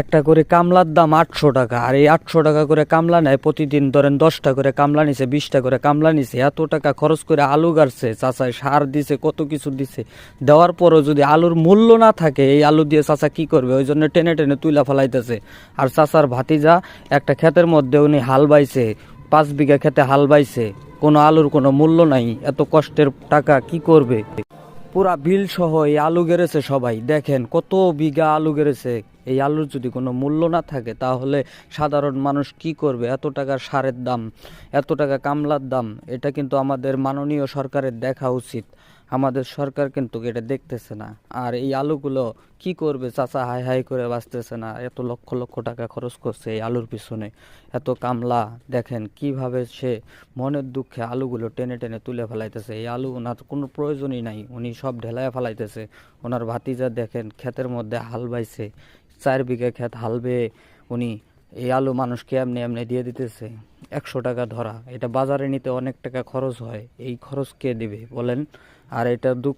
একটা করে কামলার দাম 800 টাকা, আর এই 800 টাকা করে কামলা নেয় প্রতিদিন। ধরেন 10টা করে কামলা নিছে, 20টা করে কামলা নিছে, এত টাকা খরচ করে আলু গাড়ছে চাচায়, সার দিছে, কত কিছু দিছে। দেওয়ার পরও যদি আলুর মূল্য না থাকে, এই আলু দিয়ে চাচা কি করবে? ওই জন্য টেনে টেনে তুইলা ফেলাইতেছে। আর চাচার ভাতিজা একটা ক্ষেতের মধ্যে উনি হাল বাইছে, 5 বিঘা ক্ষেতে হাল বাইছে, কোনো আলুর কোনো মূল্য নাই। এত কষ্টের টাকা কি করবে? পুরা বিল সহ এই আলু গেড়েছে সবাই, দেখেন কত বিঘা আলু গেড়েছে। এই আলুর যদি কোনো মূল্য না থাকে, তাহলে সাধারণ মানুষ কি করবে? এত টাকা সারের দাম, এত টাকা কামলার দাম, এটা কিন্তু আমাদের মাননীয় সরকারের দেখা উচিত। আমাদের সরকার কিন্তু এটা দেখতেছে না। আর এই আলুগুলো কি করবে? চাচা হাই হাই করে বাঁচতেছে না, এত লক্ষ লক্ষ টাকা খরচ করছে এই আলুর পিছনে, এত কামলা। দেখেন কিভাবে সে মনের দুঃখে আলুগুলো টেনে টেনে তুলে ফেলাইতেছে। এই আলু ওনার কোনো প্রয়োজনই নাই, উনি সব ঢেলায় ফেলাইতেছে। ওনার ভাতিজা দেখেন ক্ষেতের মধ্যে হাল বাইছে, 4 বিঘা ক্ষেত হাল বেয়ে উনি এই আলু মানুষকে এমনি এমনি দিয়ে দিতেছে। 100 টাকা ধরা, এটা বাজারে নিতে অনেক টাকা খরচ হয়, এই খরচ কে দিবে বলেন? আর এটা দুঃখ